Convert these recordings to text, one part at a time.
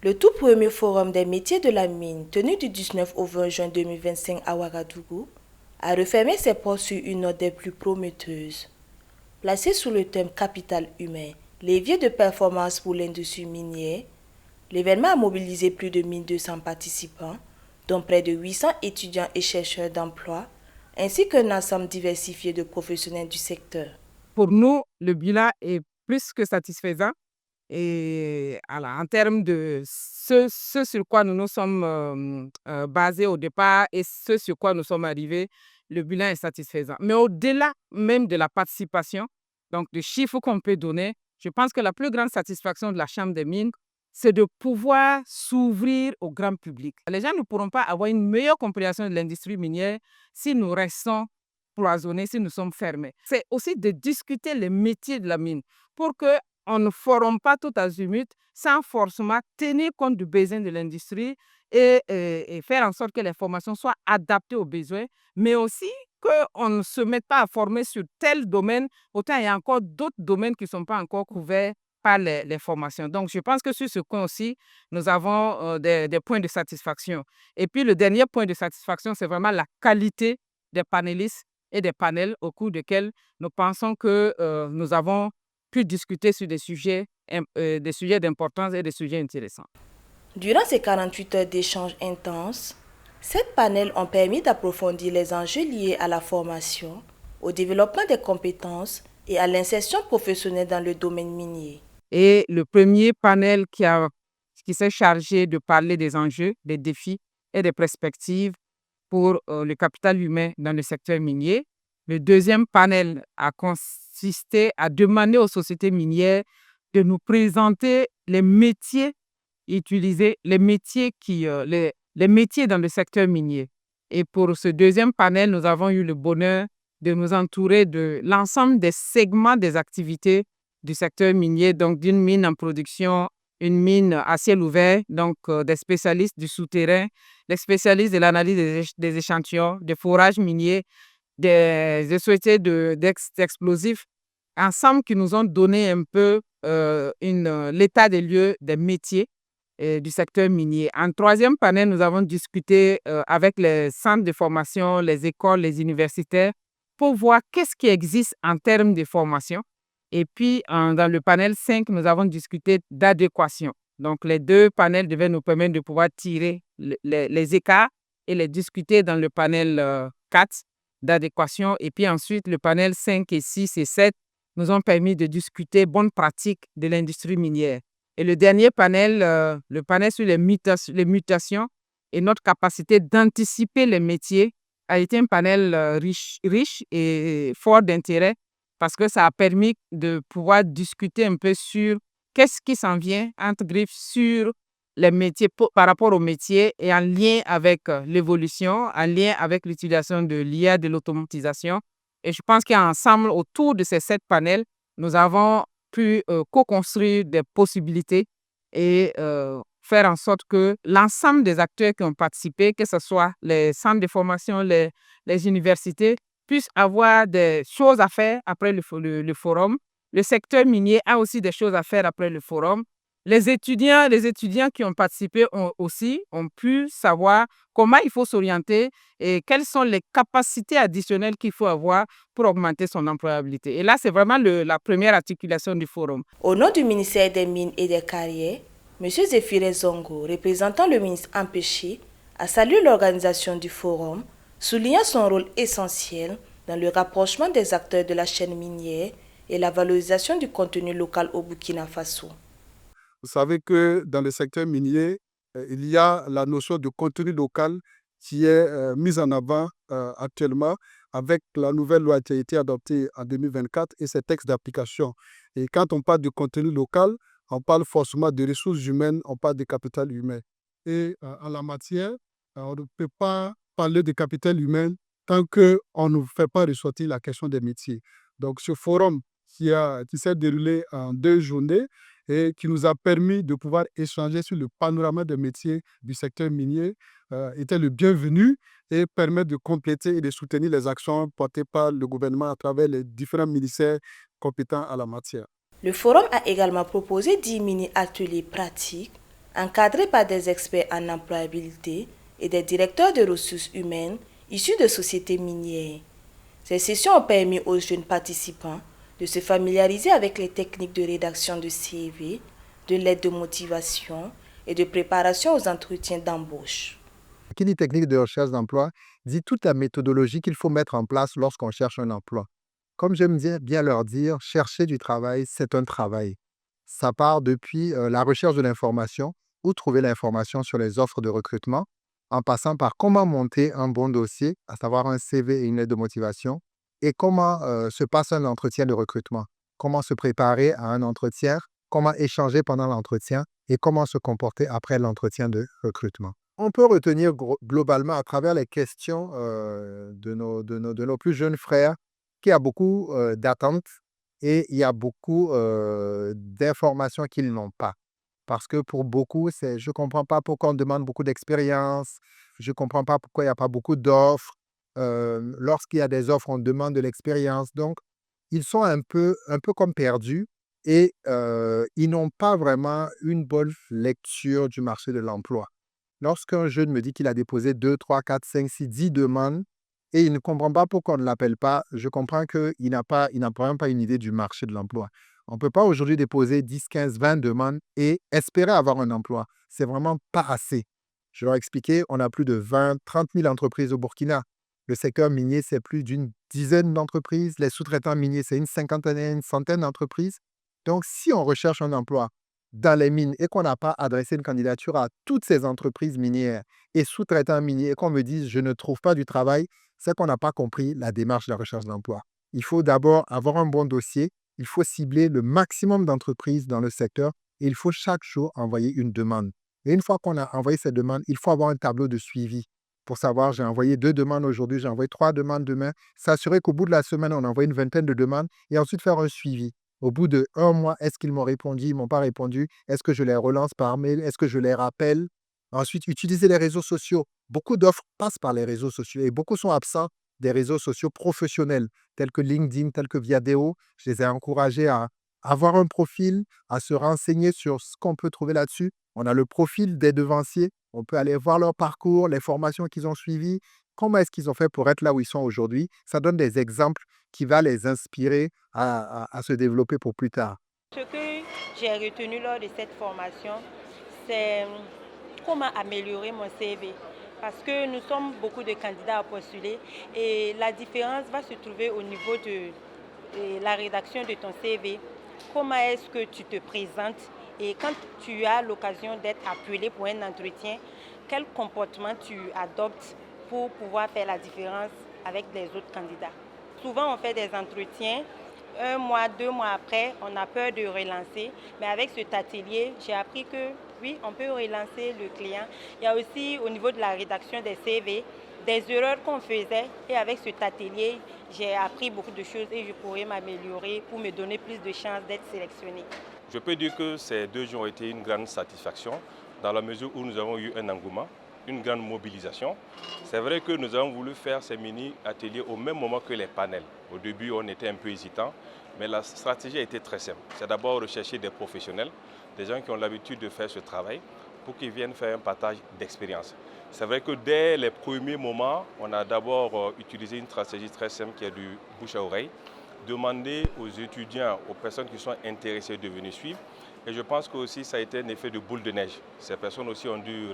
Le tout premier forum des métiers de la mine, tenu du 19 au 20 juin 2025 à Ouagadougou, a refermé ses portes sur une note des plus prometteuses. Placé sous le thème Capital humain, levier de performance pour l'industrie minière, l'événement a mobilisé plus de 1200 participants, dont près de 800 étudiants et chercheurs d'emploi, ainsi qu'un ensemble diversifié de professionnels du secteur. Pour nous, le bilan est plus que satisfaisant. Et en termes de ce sur quoi nous nous sommes basés au départ et ce sur quoi nous sommes arrivés, le bilan est satisfaisant. Mais au-delà même de la participation, donc des chiffres qu'on peut donner, je pense que la plus grande satisfaction de la Chambre des mines, c'est de pouvoir s'ouvrir au grand public. Les gens ne pourront pas avoir une meilleure compréhension de l'industrie minière si nous restons cloisonnés, si nous sommes fermés. C'est aussi de discuter les métiers de la mine pour que on ne forme pas tout azimut sans forcément tenir compte du besoin de l'industrie et faire en sorte que les formations soient adaptées aux besoins, mais aussi qu'on ne se mette pas à former sur tel domaine, autant il y a encore d'autres domaines qui ne sont pas encore couverts par les formations. Donc, je pense que sur ce point aussi, nous avons des points de satisfaction. Et puis, le dernier point de satisfaction, c'est vraiment la qualité des panélistes et des panels au cours desquels nous pensons que nous avons pu discuter sur des sujets d'importance et des sujets intéressants. Durant ces 48 heures d'échanges intenses, 7 panels ont permis d'approfondir les enjeux liés à la formation, au développement des compétences et à l'insertion professionnelle dans le domaine minier. Et le premier panel qui s'est chargé de parler des enjeux, des défis et des perspectives pour le capital humain dans le secteur minier. Le deuxième panel a consisté à demander aux sociétés minières de nous présenter les métiers utilisés, les métiers dans le secteur minier. Et pour ce deuxième panel, nous avons eu le bonheur de nous entourer de l'ensemble des segments des activités du secteur minier, donc d'une mine en production, une mine à ciel ouvert, donc des spécialistes du souterrain, des spécialistes de l'analyse des échantillons, des forages miniers, des sociétés d'explosifs, ensemble qui nous ont donné un peu l'état des lieux des métiers du secteur minier. En troisième panel, nous avons discuté avec les centres de formation, les écoles, les universitaires, pour voir qu'est-ce qui existe en termes de formation. Et puis, dans le panel 5, nous avons discuté d'adéquation. Donc, les deux panels devaient nous permettre de pouvoir tirer les écarts et les discuter dans le panel 4 d'adéquation. Et puis ensuite, le panel 5 et 6 et 7 nous ont permis de discuter bonnes pratiques de l'industrie minière. Et le dernier panel, le panel sur les mutations et notre capacité d'anticiper les métiers, a été un panel riche et fort d'intérêt parce que ça a permis de pouvoir discuter un peu sur qu'est-ce qui s'en vient, entre griffes, sur les métiers par rapport aux métiers et en lien avec l'évolution, en lien avec l'utilisation de l'IA, de l'automatisation. Et je pense qu'ensemble, autour de ces 7 panels, nous avons pu co-construire des possibilités et faire en sorte que l'ensemble des acteurs qui ont participé, que ce soit les centres de formation, les universités, puissent avoir des choses à faire après le forum. Le secteur minier a aussi des choses à faire après le forum. Les étudiants qui ont participé ont pu savoir comment il faut s'orienter et quelles sont les capacités additionnelles qu'il faut avoir pour augmenter son employabilité. Et là, c'est vraiment la première articulation du forum. Au nom du ministère des Mines et des Carrières, M. Zéphiré Zongo, représentant le ministre empêché, a salué l'organisation du forum, soulignant son rôle essentiel dans le rapprochement des acteurs de la chaîne minière et la valorisation du contenu local au Burkina Faso. Vous savez que dans le secteur minier, il y a la notion de contenu local qui est mise en avant actuellement avec la nouvelle loi qui a été adoptée en 2024 et ses textes d'application. Et quand on parle de contenu local, on parle forcément de ressources humaines, on parle de capital humain. Et en la matière, on ne peut pas parler de capital humain tant qu'on ne fait pas ressortir la question des métiers. Donc ce forum qui s'est déroulé en 2 journées et qui nous a permis de pouvoir échanger sur le panorama des métiers du secteur minier était le bienvenu et permet de compléter et de soutenir les actions portées par le gouvernement à travers les différents ministères compétents à la matière. Le forum a également proposé 10 mini-ateliers pratiques encadrés par des experts en employabilité et des directeurs de ressources humaines issus de sociétés minières. Ces sessions ont permis aux jeunes participants de se familiariser avec les techniques de rédaction de CV, de l'aide de motivation et de préparation aux entretiens d'embauche. Qui dit technique de recherche d'emploi dit toute la méthodologie qu'il faut mettre en place lorsqu'on cherche un emploi. Comme j'aime bien leur dire, chercher du travail, c'est un travail. Ça part depuis la recherche de l'information, où trouver l'information sur les offres de recrutement, en passant par comment monter un bon dossier, à savoir un CV et une lettre de motivation, et comment se passe un entretien de recrutement, comment se préparer à un entretien, comment échanger pendant l'entretien et comment se comporter après l'entretien de recrutement. On peut retenir globalement à travers les questions de nos plus jeunes frères qu'il y a beaucoup d'attentes et il y a beaucoup d'informations qu'ils n'ont pas. Parce que pour beaucoup, je ne comprends pas pourquoi on demande beaucoup d'expérience, je ne comprends pas pourquoi il n'y a pas beaucoup d'offres. Lorsqu'il y a des offres, on demande de l'expérience. Donc, ils sont un peu comme perdus et ils n'ont pas vraiment une bonne lecture du marché de l'emploi. Lorsqu'un jeune me dit qu'il a déposé 2, 3, 4, 5, 6, 10 demandes et il ne comprend pas pourquoi on ne l'appelle pas, je comprends qu'il n'a vraiment pas une idée du marché de l'emploi. On ne peut pas aujourd'hui déposer 10, 15, 20 demandes et espérer avoir un emploi. C'est vraiment pas assez. Je leur ai expliqué, on a plus de 20, 30 000 entreprises au Burkina. Le secteur minier, c'est plus d'une dizaine d'entreprises. Les sous-traitants miniers, c'est une cinquantaine, une centaine d'entreprises. Donc, si on recherche un emploi dans les mines et qu'on n'a pas adressé une candidature à toutes ces entreprises minières et sous-traitants miniers et qu'on me dise je ne trouve pas du travail, c'est qu'on n'a pas compris la démarche de la recherche d'emploi. Il faut d'abord avoir un bon dossier, il faut cibler le maximum d'entreprises dans le secteur et il faut chaque jour envoyer une demande. Et une fois qu'on a envoyé cette demande, il faut avoir un tableau de suivi pour savoir j'ai envoyé 2 demandes aujourd'hui, j'ai envoyé 3 demandes demain, s'assurer qu'au bout de la semaine, on envoie une vingtaine de demandes et ensuite faire un suivi. Au bout de 1 mois, est-ce qu'ils m'ont répondu? Ils ne m'ont pas répondu? Est-ce que je les relance par mail? Est-ce que je les rappelle? Ensuite, utiliser les réseaux sociaux. Beaucoup d'offres passent par les réseaux sociaux et beaucoup sont absents des réseaux sociaux professionnels tels que LinkedIn, tels que Viadeo. Je les ai encouragés à avoir un profil, à se renseigner sur ce qu'on peut trouver là-dessus. On a le profil des devanciers. On peut aller voir leur parcours, les formations qu'ils ont suivies, comment est-ce qu'ils ont fait pour être là où ils sont aujourd'hui. Ça donne des exemples qui va les inspirer à se développer pour plus tard. Ce que j'ai retenu lors de cette formation, c'est comment améliorer mon CV. Parce que nous sommes beaucoup de candidats à postuler et la différence va se trouver au niveau de la rédaction de ton CV. Comment est-ce que tu te présentes et quand tu as l'occasion d'être appelé pour un entretien, quel comportement tu adoptes pour pouvoir faire la différence avec les autres candidats. Souvent, on fait des entretiens. 1 mois, 2 mois après, on a peur de relancer. Mais avec cet atelier, j'ai appris que oui, on peut relancer le client. Il y a aussi au niveau de la rédaction des CV, des erreurs qu'on faisait. Et avec cet atelier, j'ai appris beaucoup de choses et je pourrais m'améliorer pour me donner plus de chances d'être sélectionnée. Je peux dire que ces 2 jours ont été une grande satisfaction dans la mesure où nous avons eu un engouement, une grande mobilisation. C'est vrai que nous avons voulu faire ces mini-ateliers au même moment que les panels. Au début, on était un peu hésitant, mais la stratégie a été très simple. C'est d'abord rechercher des professionnels, des gens qui ont l'habitude de faire ce travail, pour qu'ils viennent faire un partage d'expérience. C'est vrai que dès les premiers moments, on a d'abord utilisé une stratégie très simple qui est du bouche à oreille, demander aux étudiants, aux personnes qui sont intéressées de venir suivre. Et je pense que aussi ça a été un effet de boule de neige. Ces personnes aussi ont dû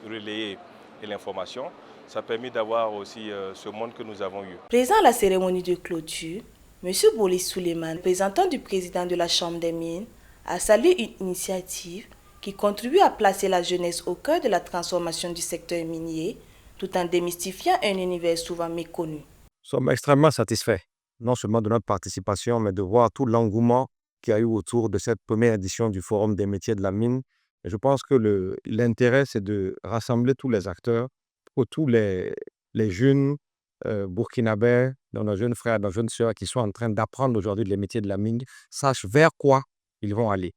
relayer l'information. Ça a permis d'avoir aussi ce monde que nous avons eu. Présent à la cérémonie de clôture, M. Bolis Souleiman, représentant du président de la Chambre des mines, a salué une initiative qui contribue à placer la jeunesse au cœur de la transformation du secteur minier, tout en démystifiant un univers souvent méconnu. Nous sommes extrêmement satisfaits, non seulement de notre participation, mais de voir tout l'engouement qu'il y a eu autour de cette première édition du Forum des métiers de la mine. Et je pense que l'intérêt, c'est de rassembler tous les acteurs, pour tous les jeunes burkinabés, nos jeunes frères, nos jeunes sœurs qui sont en train d'apprendre aujourd'hui les métiers de la mine, sachent vers quoi ils vont aller.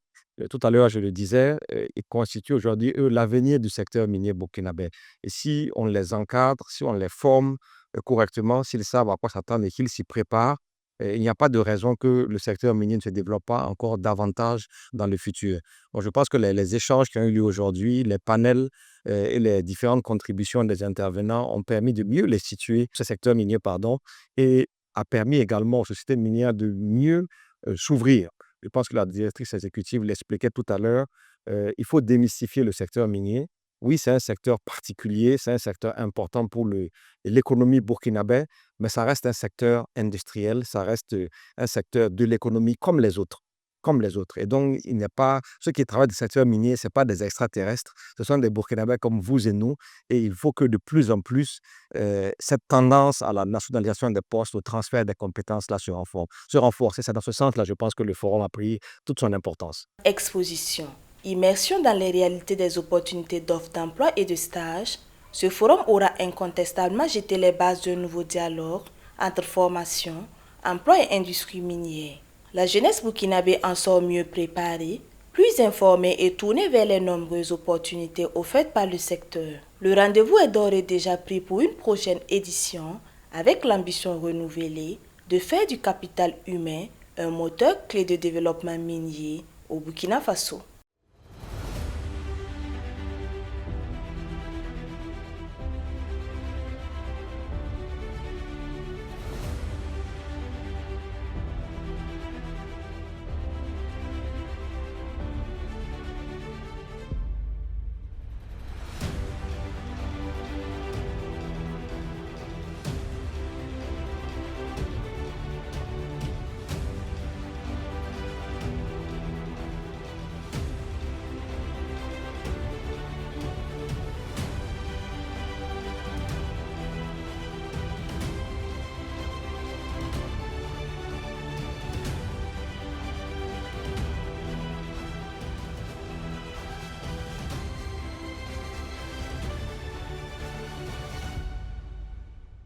Tout à l'heure, je le disais, ils constituent aujourd'hui, eux, l'avenir du secteur minier burkinabé. Et si on les encadre, si on les forme correctement, s'ils savent à quoi s'attendre et qu'ils s'y préparent, il n'y a pas de raison que le secteur minier ne se développe pas encore davantage dans le futur. Donc, je pense que les échanges qui ont eu lieu aujourd'hui, les panels et les différentes contributions des intervenants ont permis de mieux les situer, ce secteur minier, pardon, et a permis également aux sociétés minières de mieux s'ouvrir. Je pense que la directrice exécutive l'expliquait tout à l'heure. Il faut démystifier le secteur minier. Oui, c'est un secteur particulier, c'est un secteur important pour l'économie burkinabé, mais ça reste un secteur industriel, ça reste un secteur de l'économie comme les autres. Comme les autres. Et donc, ceux qui travaillent dans le secteur minier, ce pas des extraterrestres, ce sont des Burkinabés comme vous et nous. Et il faut que de plus en plus, cette tendance à la nationalisation des postes, au transfert des compétences, là, se renforce. Et c'est dans ce sens-là, je pense que le forum a pris toute son importance. Exposition. Immersion dans les réalités des opportunités d'offres d'emploi et de stage. Ce forum aura incontestablement jeté les bases d'un nouveau dialogue entre formation, emploi et industrie minière. La jeunesse burkinabé en sort mieux préparée, plus informée et tournée vers les nombreuses opportunités offertes par le secteur. Le rendez-vous est d'ores et déjà pris pour une prochaine édition avec l'ambition renouvelée de faire du capital humain un moteur clé de développement minier au Burkina Faso.